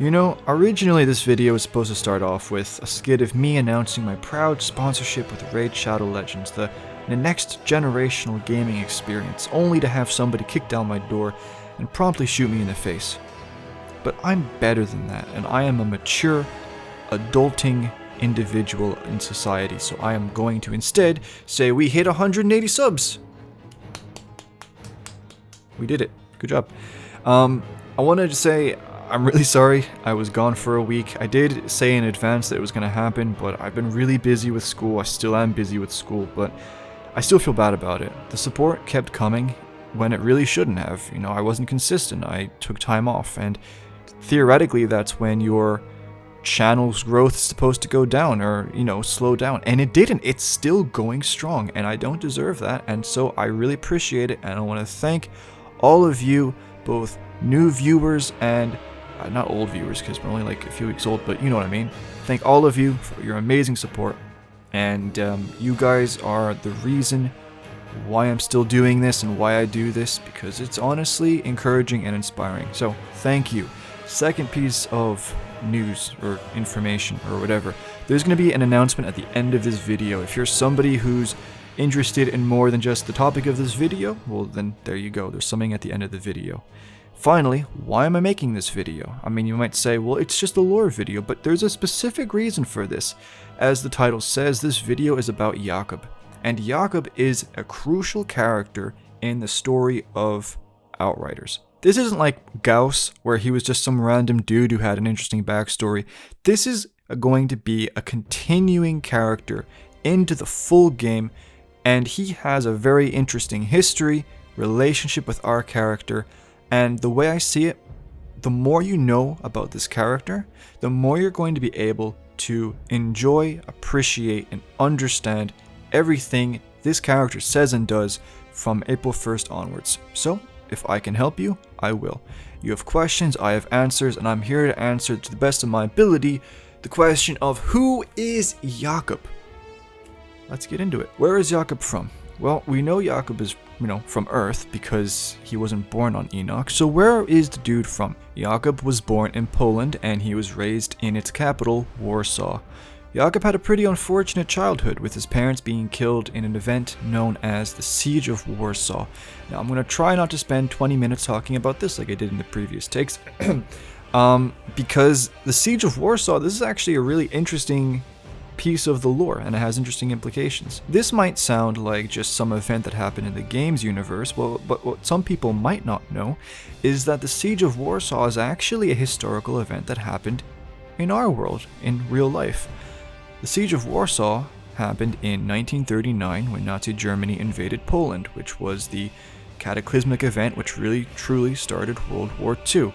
You know, originally this video was supposed to start off with a skit of me announcing my proud sponsorship with Raid Shadow Legends, the next generational gaming experience, only to have somebody kick down my door and promptly shoot me in the face. But I'm better than that, and I am a mature, adulting individual in society, so I am going to instead say we hit 180 subs! We did it. Good job. I wanted to say I'm really sorry I was gone for a week. I did say in advance that it was going to happen, but I've been really busy with school. I still am busy with school, but I still feel bad about it. The support kept coming when it really shouldn't have. You know, I wasn't consistent. I took time off, and theoretically that's when your channel's growth is supposed to go down or, you know, slow down. And it didn't. It's still going strong, and I don't deserve that. And so I really appreciate it, and I want to thank all of you, both new viewers and not old viewers, because we're only like a few weeks old, but you know what I mean. Thank all of you for your amazing support, and you guys are the reason why I'm still doing this and why I do this, because it's honestly encouraging and inspiring. So thank you. Second piece of news or information or whatever, there's going to be an announcement at the end of this video. If you're somebody who's interested in more than just the topic of this video, well then there you go, there's something at the end of the video. Finally, why am I making this video? I mean, you might say, well, it's just a lore video, but there's a specific reason for this. As the title says, this video is about Jakub, and Jakub is a crucial character in the story of Outriders. This isn't like Gauss, where he was just some random dude who had an interesting backstory. This is going to be a continuing character into the full game, and he has a very interesting history, relationship with our character, and the way I see it, the more you know about this character, the more you're going to be able to enjoy, appreciate, and understand everything this character says and does from April 1st onwards. So, if I can help you, I will. You have questions, I have answers, and I'm here to answer to the best of my ability the question of who is Jakub? Let's get into it. Where is Jakub from? Well, we know Jakub is, from Earth because he wasn't born on Enoch. So where is the dude from? Jakub was born in Poland and he was raised in its capital, Warsaw. Jakub had a pretty unfortunate childhood, with his parents being killed in an event known as the Siege of Warsaw. Now, I'm going to try not to spend 20 minutes talking about this like I did in the previous takes, because the Siege of Warsaw, this is actually a really interesting piece of the lore, and it has interesting implications. This might sound like just some event that happened in the games universe, but what some people might not know is that the Siege of Warsaw is actually a historical event that happened in our world, in real life. The Siege of Warsaw happened in 1939 when Nazi Germany invaded Poland, which was the cataclysmic event which really truly started World War II.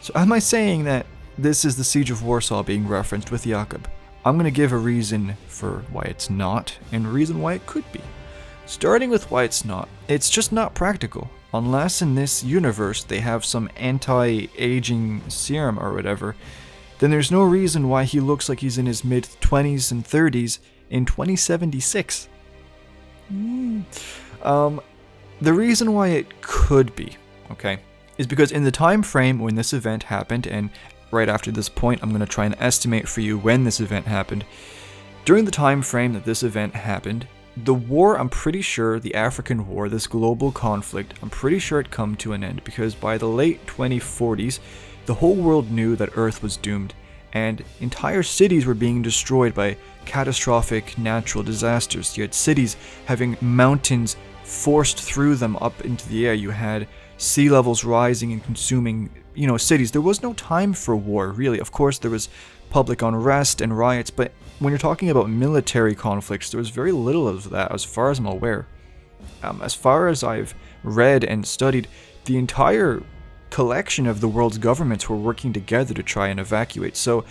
So am I saying that this is the Siege of Warsaw being referenced with Jakub? I'm going to give a reason for why it's not, and a reason why it could be. Starting with why it's not, it's just not practical. Unless in this universe they have some anti-aging serum or whatever, then there's no reason why he looks like he's in his mid-20s and 30s in 2076. The reason why it could be, okay, is because in the time frame when this event happened, and right after this point I'm going to try and estimate for you when this event happened. During the time frame that this event happened, the war, I'm pretty sure, the African War, this global conflict, I'm pretty sure it come to an end, because by the late 2040s, the whole world knew that Earth was doomed, and entire cities were being destroyed by catastrophic natural disasters. You had cities having mountains forced through them up into the air. You had sea levels rising and consuming, cities. There was no time for war, really. Of course, there was public unrest and riots, but when you're talking about military conflicts, there was very little of that, as far as I'm aware. As far as I've read and studied, the entire collection of the world's governments were working together to try and evacuate. So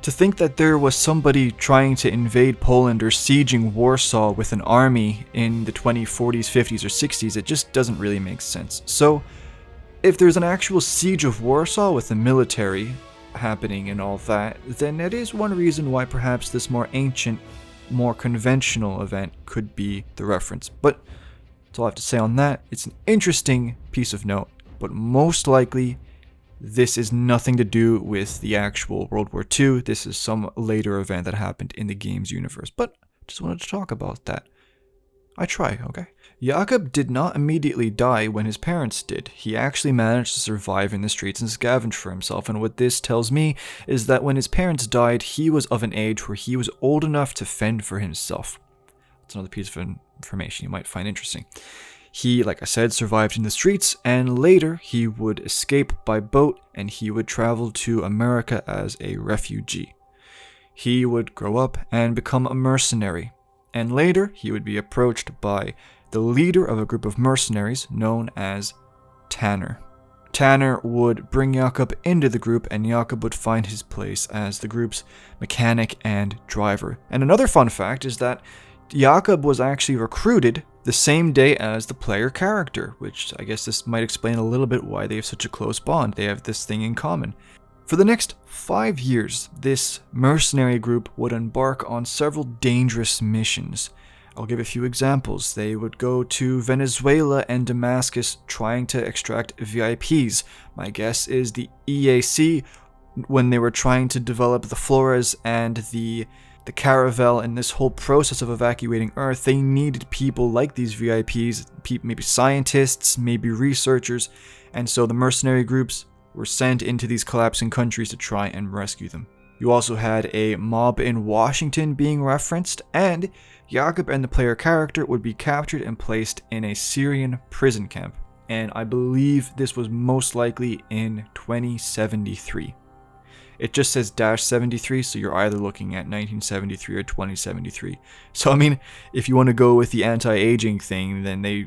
to think that there was somebody trying to invade Poland or sieging Warsaw with an army in the 2040s, 50s, or 60s, it just doesn't really make sense. So if there's an actual siege of Warsaw with the military happening and all that, then that is one reason why perhaps this more ancient, more conventional event could be the reference. But that's all I have to say on that. It's an interesting piece of note, but most likely This is nothing to do with the actual World War II. This is some later event that happened in the game's universe. But just wanted to talk about that. I try, okay? Jakub did not immediately die when his parents did. He actually managed to survive in the streets and scavenge for himself, and what this tells me is that when his parents died, he was of an age where he was old enough to fend for himself. That's another piece of information you might find interesting. He, like I said, survived in the streets, and later he would escape by boat and he would travel to America as a refugee. He would grow up and become a mercenary, and later he would be approached by the leader of a group of mercenaries known as Tanner. Tanner would bring Jakub into the group, and Jakub would find his place as the group's mechanic and driver. And another fun fact is that Jakub was actually recruited the same day as the player character, which I guess this might explain a little bit why they have such a close bond. They have this thing in common. For the next 5 years, this mercenary group would embark on several dangerous missions. I'll give a few examples. They would go to Venezuela and Damascus trying to extract VIPs. My guess is the EAC, when they were trying to develop the Flores and the Caravel and this whole process of evacuating Earth, they needed people like these VIPs, maybe scientists, maybe researchers, and so the mercenary groups were sent into these collapsing countries to try and rescue them. You also had a mob in Washington being referenced, and Jakub and the player character would be captured and placed in a Syrian prison camp, and I believe this was most likely in 2073. It just says -73, so you're either looking at 1973 or 2073. So I mean, if you want to go with the anti-aging thing, then you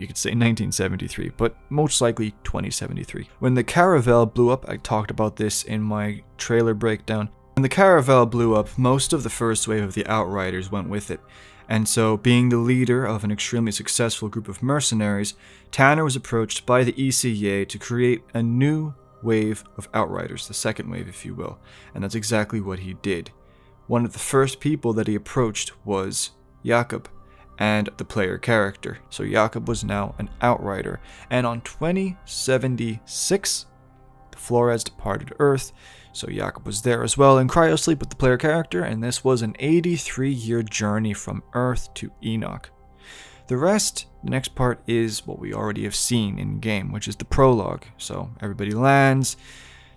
could say 1973, but most likely 2073. When the Caravel blew up, I talked about this in my trailer breakdown. When the Caravel blew up, most of the first wave of the Outriders went with it. And so, being the leader of an extremely successful group of mercenaries, Tanner was approached by the ECA to create a new wave of Outriders, the second wave if you will, and that's exactly what he did. One of the first people that he approached was Jakub and the player character. So Jakub was now an Outrider, and on 2076 the Flores departed Earth, so Jakub was there as well in cryosleep with the player character, and this was an 83-year journey from Earth to Enoch. The rest, the next part, is what we already have seen in-game, which is the prologue. So everybody lands,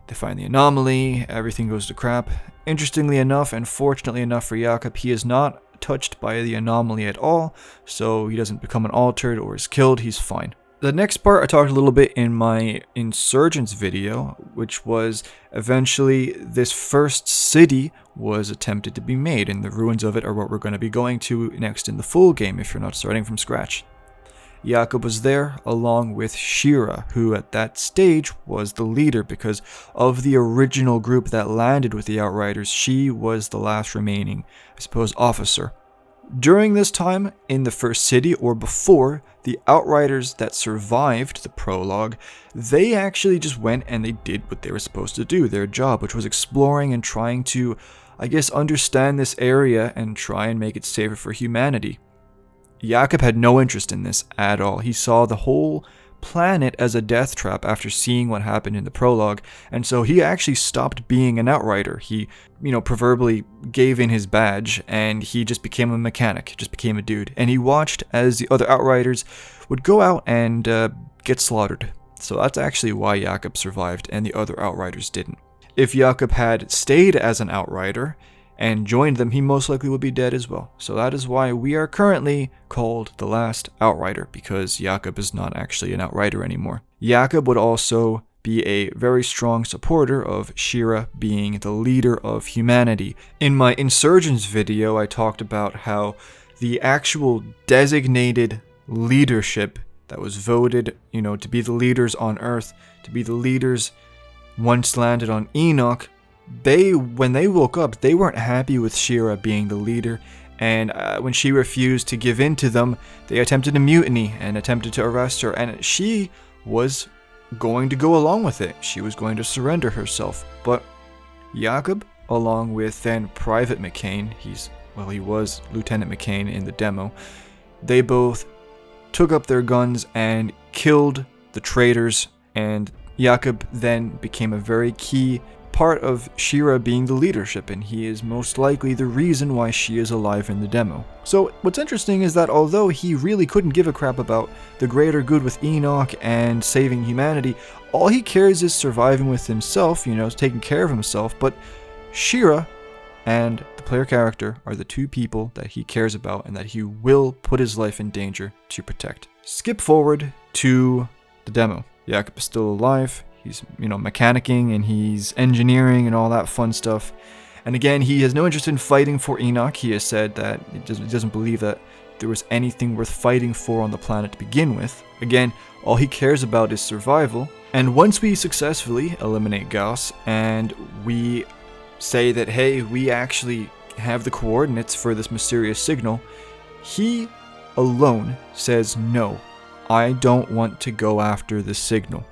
they find the anomaly, everything goes to crap. Interestingly enough, and fortunately enough for Jakub, he is not touched by the anomaly at all, so he doesn't become an altered or is killed, he's fine. The next part I talked a little bit in my Insurgents video, which was eventually this first city was attempted to be made, and the ruins of it are what we're going to be going to next in the full game if you're not starting from scratch. Jakub was there along with Shira, who at that stage was the leader because of the original group that landed with the Outriders. She was the last remaining, I suppose, officer. During this time, in the first city, or before, the Outriders that survived the prologue, they actually just went and they did what they were supposed to do, their job, which was exploring and trying to, I guess, understand this area and try and make it safer for humanity. Jakub had no interest in this at all. He saw the whole planet as a death trap after seeing what happened in the prologue, and so he actually stopped being an Outrider. He, proverbially gave in his badge, and he just became a mechanic, just became a dude, and he watched as the other Outriders would go out and get slaughtered. So that's actually why Jakub survived and the other Outriders didn't. If Jakub had stayed as an Outrider and joined them, he most likely would be dead as well. So that is why we are currently called the last Outrider, because Jakub is not actually an Outrider anymore. Jakub would also be a very strong supporter of Shira being the leader of humanity. In my Insurgents video, I talked about how the actual designated leadership that was voted, to be the leaders on Earth, to be the leaders once landed on Enoch, when they woke up, they weren't happy with Shira being the leader, and when she refused to give in to them, they attempted a mutiny and attempted to arrest her, and she was going to go along with it. She was going to surrender herself, but Jakub, along with then Private McCain, he was Lieutenant McCain in the demo, they both took up their guns and killed the traitors and Jakub then became a very key part of Shira being the leadership, and he is most likely the reason why she is alive in the demo. So what's interesting is that although he really couldn't give a crap about the greater good with Enoch and saving humanity, all he cares is surviving with himself, taking care of himself, but Shira and the player character are the two people that he cares about and that he will put his life in danger to protect. Skip forward to the demo. Jakub is still alive. He's, mechanicking and he's engineering and all that fun stuff. And again, he has no interest in fighting for Enoch. He has said that he doesn't believe that there was anything worth fighting for on the planet to begin with. Again, all he cares about is survival. And once we successfully eliminate Gauss and we say that, hey, we actually have the coordinates for this mysterious signal, he alone says, no, I don't want to go after the signal.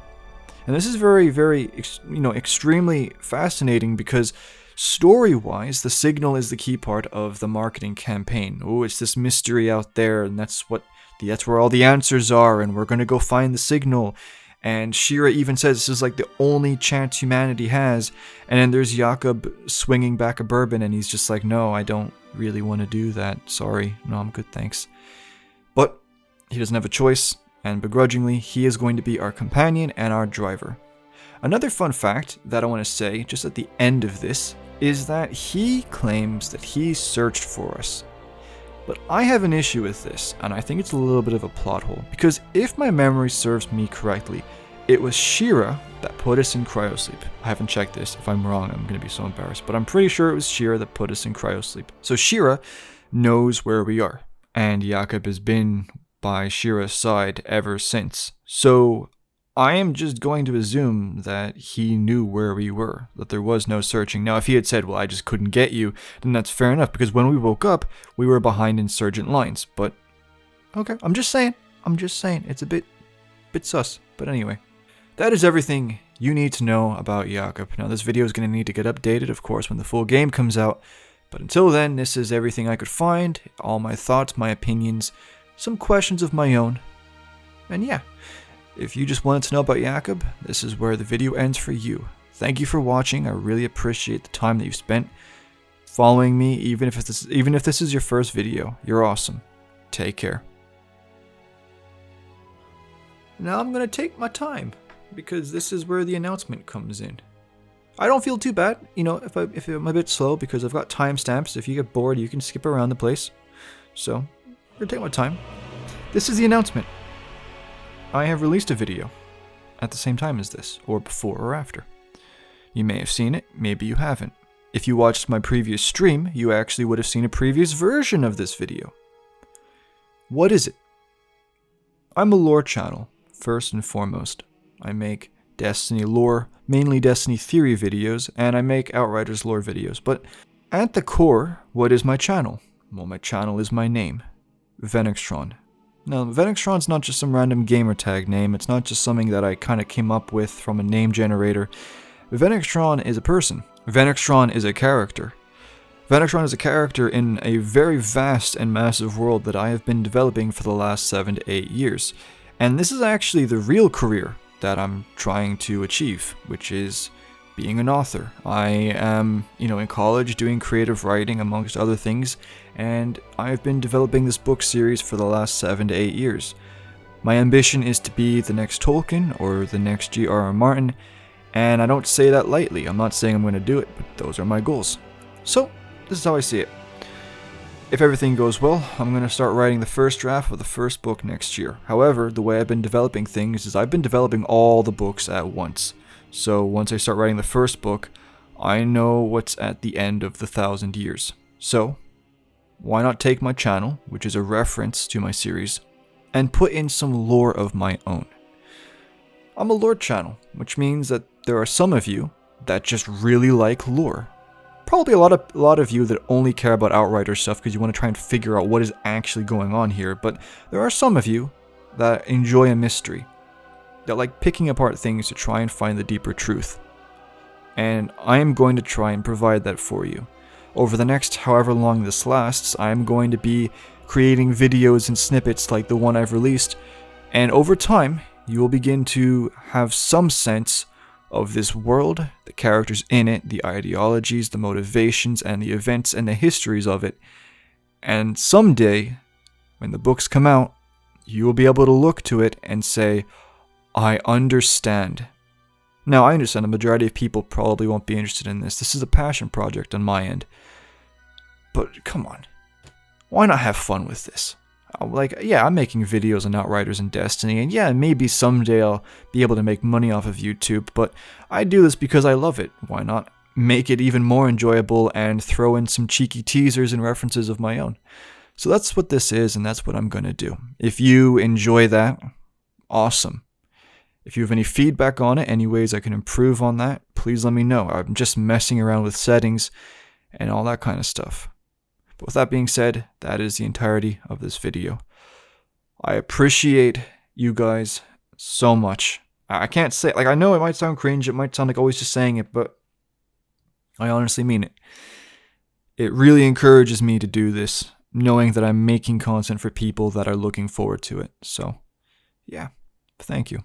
And this is very, very, extremely fascinating because story-wise, the signal is the key part of the marketing campaign. Oh, it's this mystery out there, and that's where all the answers are, and we're going to go find the signal. And Shira even says this is like the only chance humanity has. And then there's Jakub swinging back a bourbon, and he's just like, no, I don't really want to do that. Sorry. No, I'm good, thanks. But he doesn't have a choice. And begrudgingly, he is going to be our companion and our driver. Another fun fact that I want to say just at the end of this is that he claims that he searched for us. But I have an issue with this, and I think it's a little bit of a plot hole, because if my memory serves me correctly, it was Shira that put us in cryosleep. I haven't checked this. If I'm wrong, I'm going to be so embarrassed, but I'm pretty sure it was Shira that put us in cryosleep. So Shira knows where we are, and Jakub has been by Shira's side ever since. So I am just going to assume that he knew where we were, that there was no searching. Now, if he had said, well, I just couldn't get you, then that's fair enough, because when we woke up, we were behind insurgent lines. But, okay, I'm just saying, it's a bit sus. But anyway, that is everything you need to know about Jakub. Now, this video is going to need to get updated, of course, when the full game comes out. But until then, this is everything I could find, all my thoughts, my opinions, some questions of my own, and yeah, if you just wanted to know about Jakub, this is where the video ends for you. Thank you for watching. I really appreciate the time that you've spent following me, even if this is your first video. You're awesome. Take care. Now I'm gonna take my time because this is where the announcement comes in. I don't feel too bad, if I'm a bit slow because I've got timestamps. If you get bored, you can skip around the place. So, I'm gonna take my time. This is the announcement. I have released a video at the same time as this, or before or after. You may have seen it, maybe you haven't. If you watched my previous stream, you actually would have seen a previous version of this video. What is it? I'm a lore channel, first and foremost. I make Destiny lore, mainly Destiny theory videos, and I make Outriders lore videos. But at the core, what is my channel? Well, my channel is my name, Venextron. Now, Venextron's not just some random gamertag name, it's not just something that I kind of came up with from a name generator. Venextron is a person. Venextron is a character. Venextron is a character in a very vast and massive world that I have been developing for the last 7 to 8 years. And this is actually the real career that I'm trying to achieve, which is being an author. I am, in college doing creative writing amongst other things, and I've been developing this book series for the last 7 to 8 years. My ambition is to be the next Tolkien or the next J.R.R. Martin, and I don't say that lightly. I'm not saying I'm going to do it, but those are my goals. So, this is how I see it. If everything goes well, I'm going to start writing the first draft of the first book next year. However, the way I've been developing things is I've been developing all the books at once. So once I start writing the first book, I know what's at the end of the 1,000 years. So, why not take my channel, which is a reference to my series, and put in some lore of my own? I'm a lore channel, which means that there are some of you that just really like lore. Probably a lot of you that only care about Outriders stuff because you want to try and figure out what is actually going on here, but there are some of you that enjoy a mystery, that like picking apart things to try and find the deeper truth. And I am going to try and provide that for you. Over the next however long this lasts, I am going to be creating videos and snippets like the one I've released, and over time, you will begin to have some sense of this world, the characters in it, the ideologies, the motivations, and the events and the histories of it. And someday, when the books come out, you will be able to look to it and say, I understand. Now, I understand the majority of people probably won't be interested in this. This is a passion project on my end. But come on. Why not have fun with this? Like, yeah, I'm making videos on Outriders and Destiny, and yeah, maybe someday I'll be able to make money off of YouTube, but I do this because I love it. Why not make it even more enjoyable and throw in some cheeky teasers and references of my own? So that's what this is, and that's what I'm going to do. If you enjoy that, awesome. If you have any feedback on it, any ways I can improve on that, please let me know. I'm just messing around with settings and all that kind of stuff. But with that being said, that is the entirety of this video. I appreciate you guys so much. I can't say, like, I know it might sound cringe, it might sound like always just saying it, but I honestly mean it. It really encourages me to do this, knowing that I'm making content for people that are looking forward to it. So, yeah, thank you.